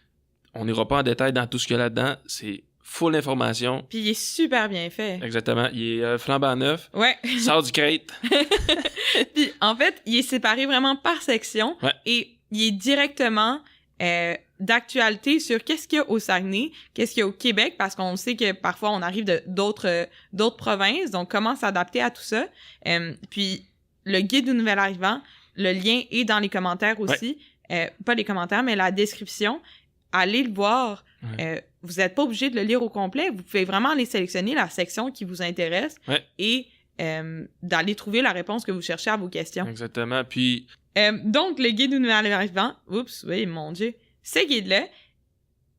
On n'ira pas en détail dans tout ce qu'il y a là-dedans. C'est full information. Puis il est super bien fait. Exactement. Il est flambant neuf. Sort du crate. Puis en fait, il est séparé vraiment par section. Et il est directement d'actualité sur qu'est-ce qu'il y a au Saguenay, qu'est-ce qu'il y a au Québec, parce qu'on sait que parfois on arrive d'autres provinces, donc comment s'adapter à tout ça. Puis le guide du nouvel arrivant, le lien est dans les commentaires aussi. Pas les commentaires, mais la description. Allez le voir. Vous n'êtes pas obligé de le lire au complet. Vous pouvez vraiment aller sélectionner la section qui vous intéresse et d'aller trouver la réponse que vous cherchez à vos questions. Exactement. Puis... donc, le guide du nouvel arrivant, mon Dieu, ce guide-là.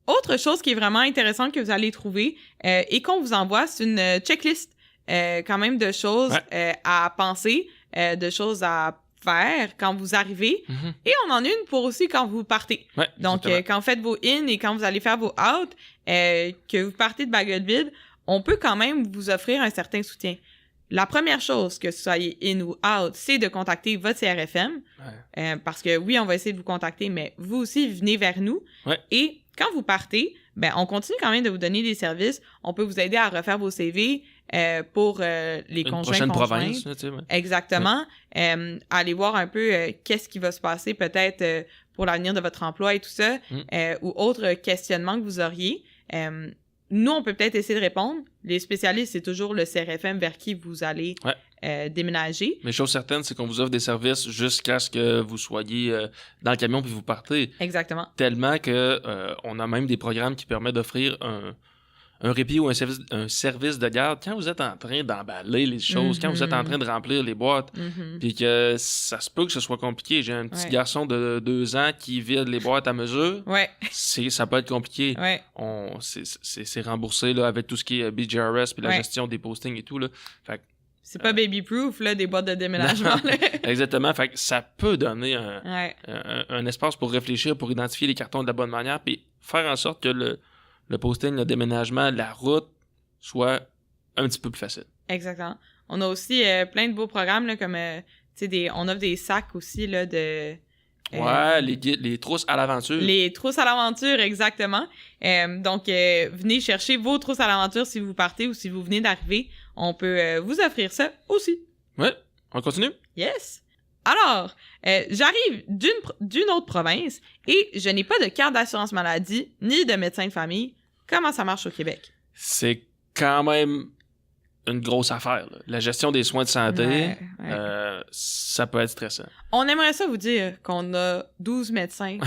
Autre chose qui est vraiment intéressante que vous allez trouver et qu'on vous envoie, c'est une checklist quand même de choses à penser, de choses à faire quand vous arrivez. Et on en a une pour aussi quand vous partez. Donc, quand vous faites vos in et quand vous allez faire vos out, que vous partez de Bagotville, on peut quand même vous offrir un certain soutien. La première chose, que ce soit in ou out, c'est de contacter votre CRFM. Parce que oui, on va essayer de vous contacter, mais vous aussi, venez vers nous. Et quand vous partez, on continue quand même de vous donner des services. On peut vous aider à refaire vos CV pour les conjoints province. Exactement. Aller voir un peu qu'est-ce qui va se passer peut-être pour l'avenir de votre emploi et tout ça, ou autres questionnements que vous auriez. Nous, on peut peut-être essayer de répondre. Les spécialistes, c'est toujours le CRFM vers qui vous allez déménager. Mais chose certaine, c'est qu'on vous offre des services jusqu'à ce que vous soyez dans le camion puis vous partez. Exactement. Tellement que on a même des programmes qui permettent d'offrir un répit ou un service de garde quand vous êtes en train d'emballer les choses, quand vous êtes en train de remplir les boîtes, puis que ça se peut que ce soit compliqué. J'ai un petit garçon de 2 ans qui vide les boîtes à mesure. Ça peut être compliqué. C'est remboursé là, avec tout ce qui est BGRS puis la gestion des postings et tout. Là. Fait c'est pas baby-proof, là, des boîtes de déménagement. Exactement. Fait que ça peut donner un espace pour réfléchir, pour identifier les cartons de la bonne manière, puis faire en sorte que le posting, le déménagement, la route soit un petit peu plus facile. Exactement. On a aussi plein de beaux programmes, là, comme, on offre des sacs aussi, là, de... les trousses à l'aventure. Les trousses à l'aventure, exactement. Donc, venez chercher vos trousses à l'aventure si vous partez ou si vous venez d'arriver. On peut vous offrir ça aussi. Ouais, on continue? Yes! Alors, j'arrive d'une autre province et je n'ai pas de carte d'assurance maladie ni de médecin de famille. Comment ça marche au Québec? C'est quand même une grosse affaire. Là. La gestion des soins de santé, ça peut être stressant. On aimerait ça vous dire qu'on a 12 médecins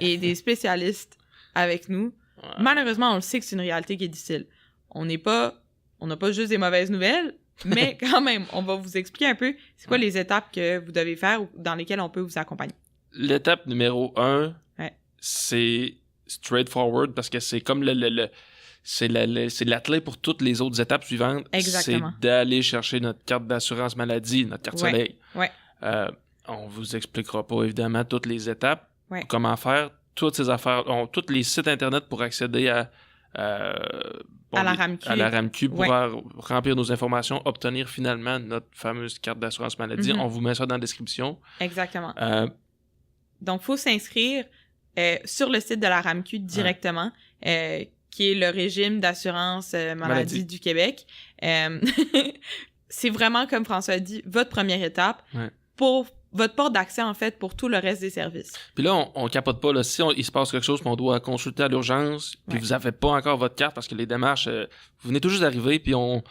et des spécialistes avec nous. Malheureusement, on le sait que c'est une réalité qui est difficile. On n'a pas juste des mauvaises nouvelles, mais quand même, on va vous expliquer un peu c'est quoi les étapes que vous devez faire ou dans lesquelles on peut vous accompagner. L'étape numéro 1, c'est straightforward parce que c'est comme c'est la clé pour toutes les autres étapes suivantes. Exactement. C'est d'aller chercher notre carte d'assurance maladie, notre carte soleil. On vous expliquera pas évidemment toutes les étapes, comment faire toutes ces affaires, tous les sites internet pour accéder à la RAMQ. À la RAMQ pour remplir nos informations, obtenir finalement notre fameuse carte d'assurance maladie. On vous met ça dans la description. Exactement. Donc, il faut s'inscrire sur le site de la RAMQ directement. qui est le régime d'assurance maladie du Québec. C'est vraiment, comme François a dit, votre première étape pour votre porte d'accès, en fait, pour tout le reste des services. Puis là, on capote pas. Là. Si il se passe quelque chose, puis on doit consulter à l'urgence, puis vous avez pas encore votre carte parce que les démarches... vous venez tout juste d'arriver, puis on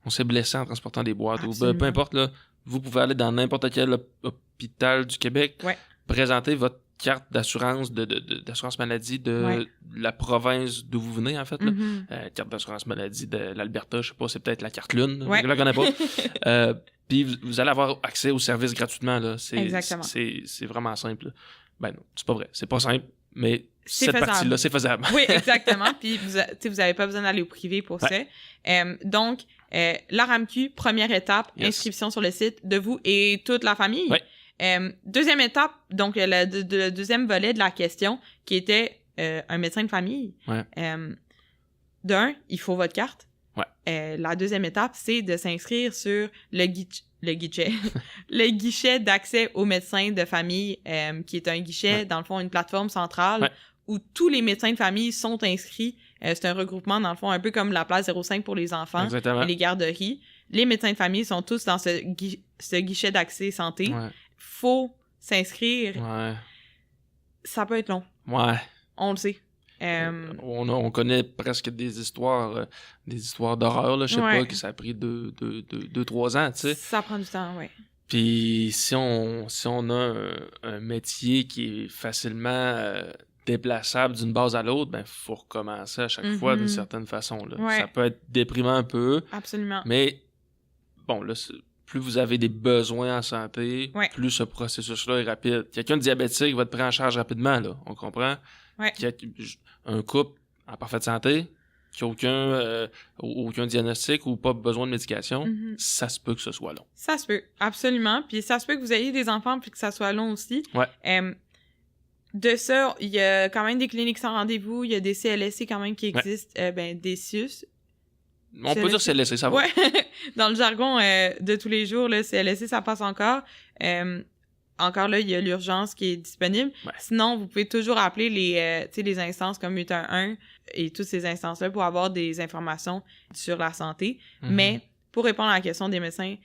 s'est blessé en transportant des boîtes. Ou peu importe, là, vous pouvez aller dans n'importe quel hôpital du Québec, présenter votre carte d'assurance d'assurance maladie de la province d'où vous venez, en fait. Là. Carte d'assurance maladie de l'Alberta, je sais pas, c'est peut-être la carte Lune. Je la connais pas. Puis vous allez avoir accès aux services gratuitement. Là. C'est vraiment simple. Là. Ben non, c'est pas vrai. C'est pas simple, mais cette partie-là, c'est faisable. Oui, exactement. Puis vous avez pas besoin d'aller au privé pour ça. Donc, la RAMQ, première étape, inscription sur le site de vous et toute la famille. Deuxième étape, donc le deuxième volet de la question, qui était un médecin de famille. D'un, il faut votre carte. La deuxième étape, c'est de s'inscrire sur le guichet d'accès aux médecins de famille, qui est un guichet, dans le fond, une plateforme centrale où tous les médecins de famille sont inscrits. C'est un regroupement, dans le fond, un peu comme la place 05 pour les enfants et les garderies. Les médecins de famille sont tous dans ce guichet d'accès santé. Faut s'inscrire. Ça peut être long. On le sait. On connaît presque des histoires d'horreur, là, je sais pas, que ça a pris 2-3 ans, tu sais. Ça prend du temps, Puis si on a un métier qui est facilement déplaçable d'une base à l'autre, ben faut recommencer à chaque fois d'une certaine façon. Là. Ça peut être déprimant un peu. Absolument. Mais bon, là, plus vous avez des besoins en santé, plus ce processus-là est rapide. Quelqu'un de diabétique va être pris en charge rapidement, là. On comprend? Un couple en parfaite santé, qui n'a aucun diagnostic ou pas besoin de médication, ça se peut que ce soit long. Ça se peut, absolument. Puis ça se peut que vous ayez des enfants puis que ça soit long aussi. De ça, il y a quand même des cliniques sans rendez-vous, il y a des CLSC quand même qui existent, des CIUS. On peut dire CLSC, ça va. Dans le jargon de tous les jours, le CLSC, ça passe encore. Encore là, il y a l'urgence qui est disponible. Sinon, vous pouvez toujours appeler les instances comme 811 et toutes ces instances-là pour avoir des informations sur la santé. Mais pour répondre à la question des médecins,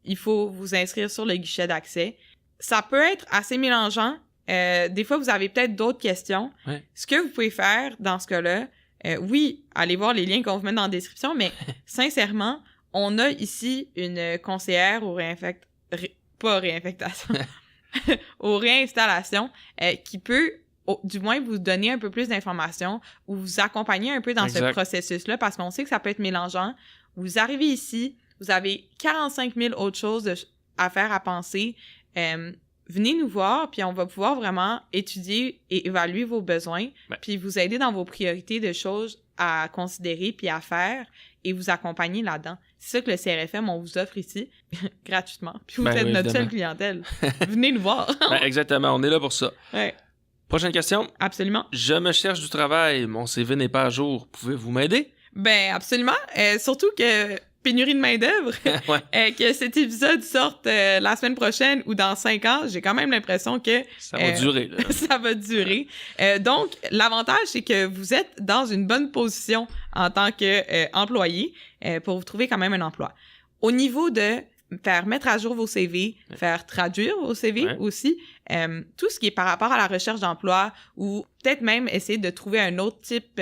il faut vous inscrire sur le guichet d'accès. Ça peut être assez mélangeant. Des fois, vous avez peut-être d'autres questions. Ce que vous pouvez faire dans ce cas-là, allez voir les liens qu'on vous met dans la description, mais on a ici une conseillère aux aux réinstallations qui peut du moins vous donner un peu plus d'informations ou vous accompagner un peu dans ce processus-là parce qu'on sait que ça peut être mélangeant. Vous arrivez ici, vous avez 45 000 autres choses à faire, à penser. Venez nous voir, puis on va pouvoir vraiment étudier et évaluer vos besoins, puis vous aider dans vos priorités de choses à considérer puis à faire et vous accompagner là-dedans. C'est ça que le CRFM, on vous offre ici, gratuitement. Puis vous êtes notre seule clientèle. Venez nous voir. Exactement, on est là pour ça. Prochaine question. Absolument. Je me cherche du travail, mon CV n'est pas à jour. Pouvez-vous m'aider? Absolument. Surtout que pénurie de main-d'œuvre, que cet épisode sorte la semaine prochaine ou dans 5 ans, j'ai quand même l'impression que... Ça va durer, là. Ça va durer. Donc, l'avantage, c'est que vous êtes dans une bonne position en tant qu'employé pour vous trouver quand même un emploi. Au niveau de faire mettre à jour vos CV, faire traduire vos CV aussi, tout ce qui est par rapport à la recherche d'emploi ou peut-être même essayer de trouver un autre type,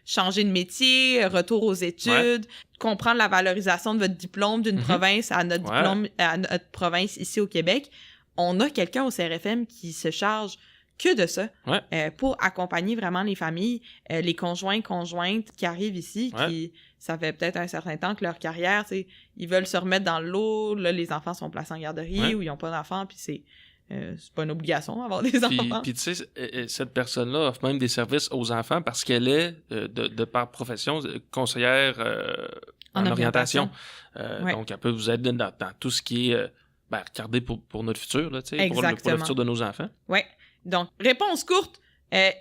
changer de métier, retour aux études, comprendre la valorisation de votre diplôme d'une province à notre diplôme, à notre province ici au Québec. On a quelqu'un au CRFM qui se charge que de ça pour accompagner vraiment les familles, les conjointes qui arrivent ici, qui ça fait peut-être un certain temps que leur carrière, ils veulent se remettre dans l'eau, là, les enfants sont placés en garderie ou ils n'ont pas d'enfants, puis c'est pas une obligation d'avoir des enfants. Puis tu sais, cette personne-là offre même des services aux enfants parce qu'elle est, de par profession, conseillère en orientation. Donc, elle peut vous aider dans tout ce qui est regarder pour notre futur, là, pour le futur de nos enfants. Oui. Donc, réponse courte,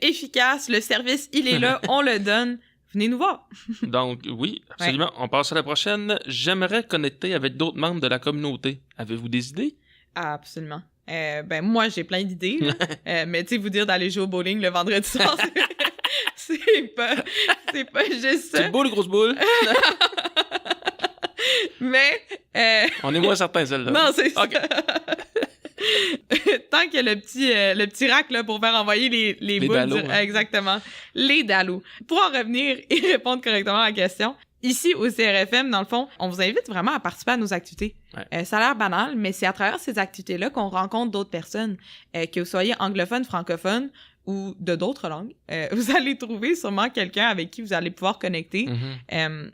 efficace, le service, il est là, on le donne. Venez nous voir. Donc, oui, absolument. On passe à la prochaine. J'aimerais connecter avec d'autres membres de la communauté. Avez-vous des idées? Absolument. Moi, j'ai plein d'idées, mais tu sais, vous dire d'aller jouer au bowling le vendredi soir, c'est pas juste ça. C'est beau, les grosses boules. Mais... On est moins certains, celle-là. Non, c'est okay. ça. Tant qu'il y a le petit rack là, pour faire envoyer les boules. dallos, hein. Exactement. Les dallos. Pour en revenir et répondre correctement à la question, ici, au CRFM, dans le fond, on vous invite vraiment à participer à nos activités. Ouais. Ça a l'air banal, mais c'est à travers ces activités-là qu'on rencontre d'autres personnes, que vous soyez anglophone, francophone ou de d'autres langues. Vous allez trouver sûrement quelqu'un avec qui vous allez pouvoir connecter. Mm-hmm.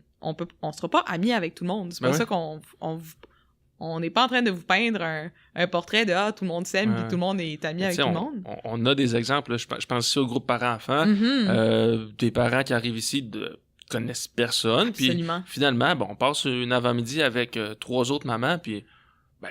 On sera pas amis avec tout le monde. C'est pas ça qu'on n'est pas en train de vous peindre un portrait de tout le monde s'aime puis tout le monde est ami avec tout le monde. On a des exemples. Là, je pense ici au groupe parents-enfants. Des parents qui arrivent ici connaissent personne. Absolument. Puis finalement, on passe une avant-midi avec 3 autres mamans. Puis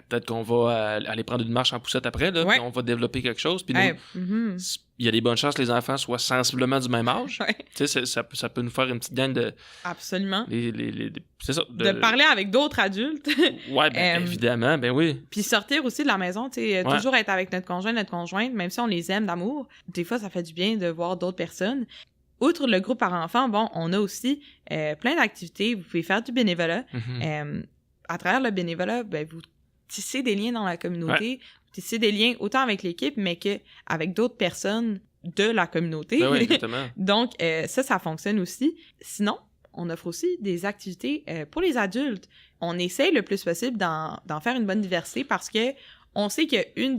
peut-être qu'on va aller prendre une marche en poussette après. Là, puis on va développer quelque chose. Puis nous, il y a des bonnes chances que les enfants soient sensiblement du même âge. Tu sais, ça peut nous faire une petite gang de... Absolument. C'est ça. De parler avec d'autres adultes. Ouais, évidemment, oui. Puis sortir aussi de la maison, tu sais, toujours être avec notre conjoint, notre conjointe, même si on les aime d'amour. Des fois, ça fait du bien de voir d'autres personnes. Outre le groupe parents-enfants, on a aussi plein d'activités. Vous pouvez faire du bénévolat. À travers le bénévolat, vous tissez des liens dans la communauté. Vous tissez des liens autant avec l'équipe, mais qu'avec d'autres personnes de la communauté. Oui, exactement. Donc, ça fonctionne aussi. Sinon, on offre aussi des activités pour les adultes. On essaye le plus possible d'en faire une bonne diversité parce que on sait qu'un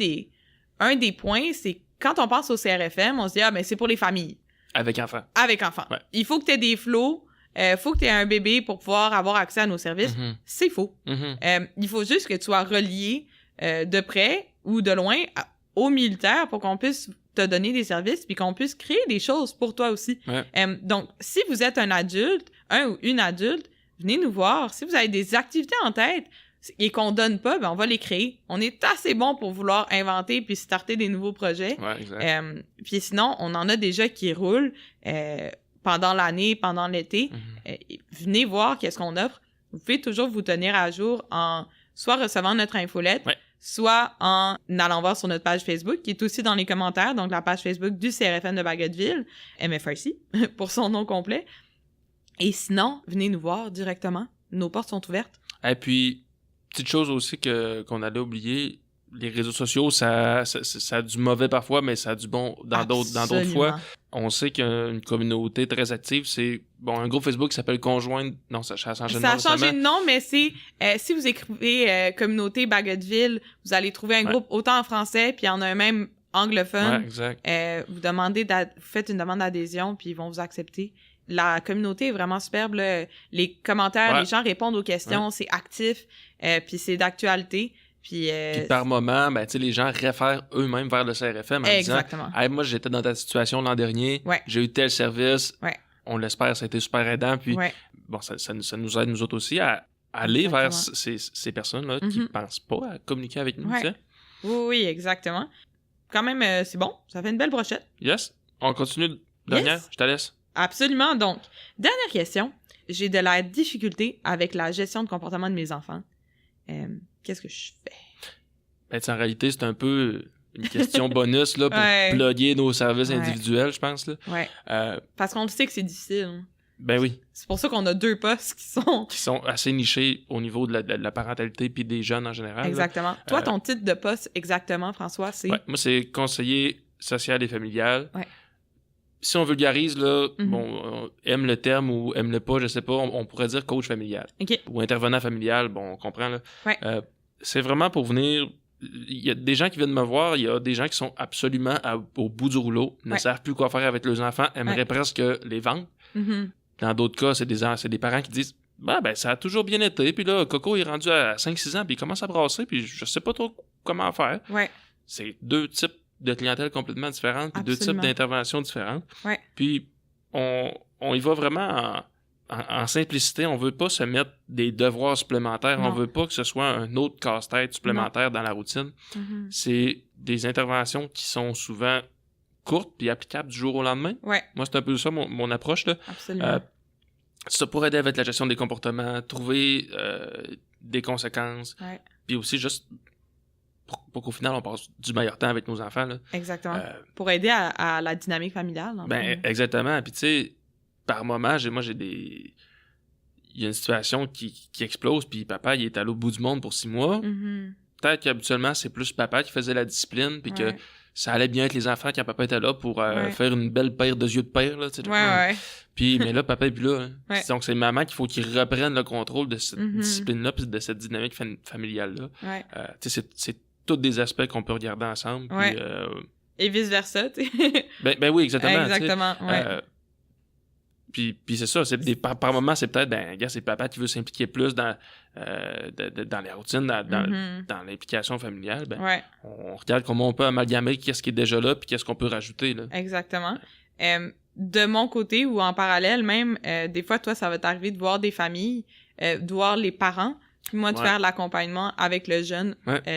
des points, c'est quand on pense au CRFM, on se dit « c'est pour les familles. » Avec enfants. Avec enfants. Ouais. Il faut que tu aies des flots, faut que tu aies un bébé pour pouvoir avoir accès à nos services. C'est faux. Il faut juste que tu sois relié de près ou de loin aux militaires pour qu'on puisse te donner des services puis qu'on puisse créer des choses pour toi aussi. Donc, si vous êtes un adulte, un ou une adulte, venez nous voir. Si vous avez des activités en tête et qu'on donne pas, on va les créer. On est assez bon pour vouloir inventer puis starter des nouveaux projets. Ouais, exact. Puis sinon, on en a déjà qui roulent pendant l'année, pendant l'été. Venez voir qu'est-ce qu'on offre. Vous pouvez toujours vous tenir à jour en soit recevant notre infolette, soit en allant voir sur notre page Facebook, qui est aussi dans les commentaires, donc la page Facebook du CRFM de Bagotville, MFRC, pour son nom complet. Et sinon, venez nous voir directement. Nos portes sont ouvertes. Et puis, petite chose aussi qu'on allait oublier, les réseaux sociaux, ça a du mauvais parfois, mais ça a du bon dans d'autres fois. On sait qu'il y a une communauté très active. C'est un groupe Facebook qui s'appelle Conjointe. Non, ça a changé de nom. Ça a changé de nom, mais c'est si vous écrivez communauté Bagotville, vous allez trouver un groupe autant en français, puis il y en a un même anglophone. Ouais, exact. Vous faites une demande d'adhésion, puis ils vont vous accepter. La communauté est vraiment superbe. Là. Les commentaires, les gens répondent aux questions, c'est actif, puis c'est d'actualité. Puis par moment, les gens réfèrent eux-mêmes vers le CRFM en disant « Hey, moi, j'étais dans ta situation l'an dernier, j'ai eu tel service, on l'espère, ça a été super aidant. » Puis ça nous aide, nous autres aussi, à aller vers ces personnes-là qui ne pensent pas à communiquer avec nous. Oui, exactement. Quand même, c'est bon, ça fait une belle brochette. Yes. On continue. Dernière, je te laisse. Absolument. Donc, dernière question. J'ai de la difficulté avec la gestion de comportement de mes enfants. Qu'est-ce que je fais? En réalité, c'est un peu une question bonus là, pour plugger nos services individuels, je pense. Là. Parce qu'on le sait que c'est difficile. Ben oui. C'est pour ça qu'on a 2 postes qui sont assez nichés au niveau de la parentalité puis des jeunes en général. Exactement. Là. Toi, ton titre de poste, exactement, François, c'est? Moi, c'est conseiller social et familial. Si on vulgarise, là, on aime le terme ou aime le pas, je sais pas, on pourrait dire coach familial. Ou intervenant familial, on comprend, là. C'est vraiment pour venir... Il y a des gens qui viennent me voir, il y a des gens qui sont absolument au bout du rouleau, ne savent plus quoi faire avec leurs enfants, aimeraient presque les vendre. Dans d'autres cas, c'est des parents qui disent ça a toujours bien été, puis là, Coco est rendu à 5-6 ans, puis il commence à brasser, puis je sais pas trop comment faire. C'est 2 types de clientèle complètement différentes, puis 2 types d'interventions différentes. Puis on y va vraiment en simplicité. On veut pas se mettre des devoirs supplémentaires. On veut pas que ce soit un autre casse-tête supplémentaire dans la routine. C'est des interventions qui sont souvent courtes puis applicables du jour au lendemain. Moi, c'est un peu ça mon approche. Là. Absolument. Ça pourrait aider avec la gestion des comportements, trouver des conséquences, puis aussi juste pour qu'au final, on passe du meilleur temps avec nos enfants. Là. Exactement. Pour aider à la dynamique familiale. Exactement. Puis tu sais, par moment, j'ai des... Il y a une situation qui explose, puis papa, il est allé au bout du monde pour 6 mois. Mm-hmm. Peut-être qu'habituellement, c'est plus papa qui faisait la discipline, puis que ça allait bien avec les enfants quand papa était là pour faire une belle paire de yeux de père. Là, Puis, mais là, papa est plus là. Hein. Donc, c'est maman qu'il faut qu'il reprenne le contrôle de cette discipline-là, puis de cette dynamique familiale-là. C'est tous des aspects qu'on peut regarder ensemble. Puis, et vice-versa, tu sais. ben oui, exactement. Exactement, Puis c'est ça, par moment, c'est peut-être, gars, c'est papa qui veut s'impliquer plus dans les routines, dans l'implication familiale. On regarde comment on peut amalgamer qu'est-ce qui est déjà là, puis qu'est-ce qu'on peut rajouter. Là. Exactement. De mon côté, ou en parallèle même, des fois, toi, ça va t'arriver de voir des familles, de voir les parents, puis moi, de faire l'accompagnement avec le jeune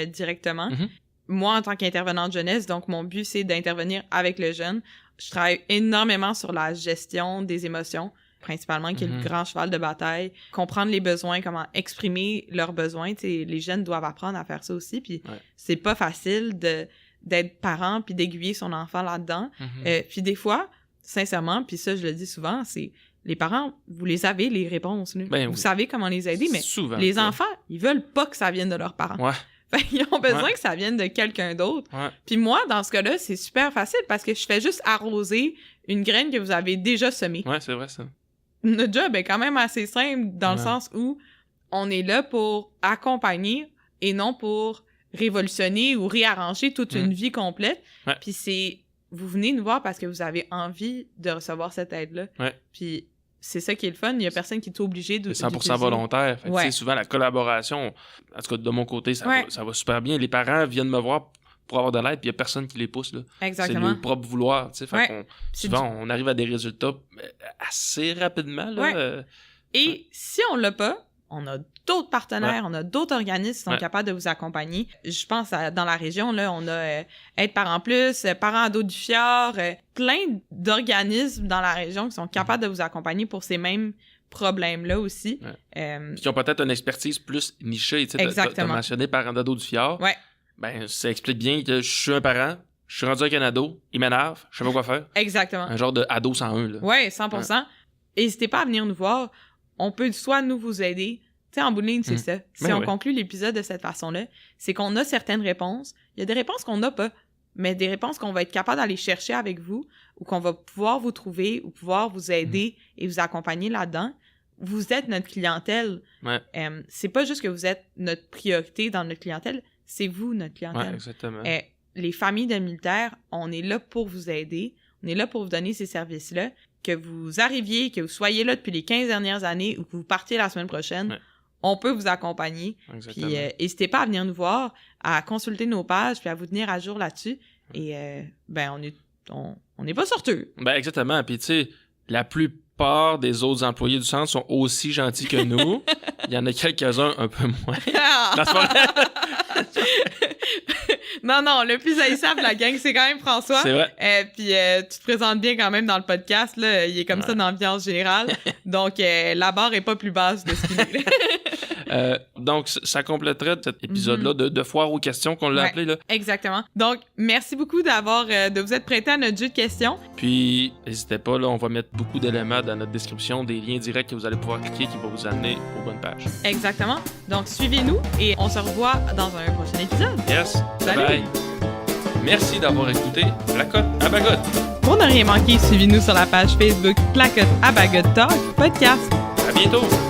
directement. Mm-hmm. Moi, en tant qu'intervenante jeunesse, donc mon but, c'est d'intervenir avec le jeune. Je travaille énormément sur la gestion des émotions, principalement, qui est le grand cheval de bataille. Comprendre les besoins, comment exprimer leurs besoins. T'sais, les jeunes doivent apprendre à faire ça aussi. Puis c'est pas facile d'être parent puis d'aiguiller son enfant là-dedans. Puis des fois, sincèrement, puis ça, je le dis souvent, c'est les parents, vous les avez, les réponses. Vous savez comment les aider, mais souvent, les enfants, ils veulent pas que ça vienne de leurs parents. Ils ont besoin que ça vienne de quelqu'un d'autre. Puis moi, dans ce cas-là, c'est super facile parce que je fais juste arroser une graine que vous avez déjà semée. Ouais, c'est vrai, ça. Notre job est quand même assez simple dans le sens où on est là pour accompagner et non pour révolutionner ou réarranger toute une vie complète. Puis c'est... Vous venez nous voir parce que vous avez envie de recevoir cette aide-là. Puis c'est ça qui est le fun. Il y a personne qui est obligé de... C'est 100% volontaire. Fait souvent, la collaboration, en tout cas, de mon côté, ça va super bien. Les parents viennent me voir pour avoir de l'aide, puis il n'y a personne qui les pousse. Là. Exactement. C'est leur propre vouloir. Souvent, on arrive à des résultats assez rapidement. Là. Et si on l'a pas, on a d'autres partenaires, on a d'autres organismes qui sont capables de vous accompagner. Je pense dans la région, là, on a Aide Parents Plus, Parents Ados du Fjord, plein d'organismes dans la région qui sont capables de vous accompagner pour ces mêmes problèmes-là aussi. Qui ont peut-être une expertise plus nichée. Exactement. Tu as mentionné Parents Ados du Fjord. Ça explique bien que je suis un parent, je suis rendu avec un ado, il m'énerve, je sais pas quoi faire. Exactement. Un genre de ado 101. Là. Oui, 100%. N'hésitez pas à venir nous voir. On peut soit nous vous aider. Tu sais, en bout de ligne, c'est ça. Si on conclut l'épisode de cette façon-là, c'est qu'on a certaines réponses. Il y a des réponses qu'on n'a pas, mais des réponses qu'on va être capable d'aller chercher avec vous ou qu'on va pouvoir vous trouver ou pouvoir vous aider et vous accompagner là-dedans. Vous êtes notre clientèle. C'est pas juste que vous êtes notre priorité dans notre clientèle, c'est vous, notre clientèle. Exactement. Les familles de militaires, on est là pour vous aider. On est là pour vous donner ces services-là. Que vous arriviez, que vous soyez là depuis les 15 dernières années ou que vous partiez la semaine prochaine, on peut vous accompagner. Puis n'hésitez pas à venir nous voir, à consulter nos pages, puis à vous tenir à jour là-dessus. Et on n'est pas sorteux. Exactement. Puis tu sais, la plupart des autres employés du centre sont aussi gentils que nous. Il y en a quelques-uns un peu moins. Non, le plus haïssable de la gang, c'est quand même François. C'est vrai. Puis tu te présentes bien quand même dans le podcast, là. Il est comme ça dans l'ambiance générale. Donc, la barre est pas plus basse de ce qu'il est. Donc, ça compléterait cet épisode-là de foire aux questions qu'on l'a appelé. Là. Exactement. Donc, merci beaucoup de vous être prêté à notre jeu de questions. Puis, n'hésitez pas, là, on va mettre beaucoup d'éléments dans notre description, des liens directs que vous allez pouvoir cliquer qui vont vous amener aux bonnes pages. Exactement. Donc, suivez-nous et on se revoit dans un prochain épisode. Yes. Salut. Bye. Merci d'avoir écouté Placotte à Bagotte. Pour ne rien manquer, suivez-nous sur la page Facebook Placotte à Bagotte Talk Podcast. À bientôt.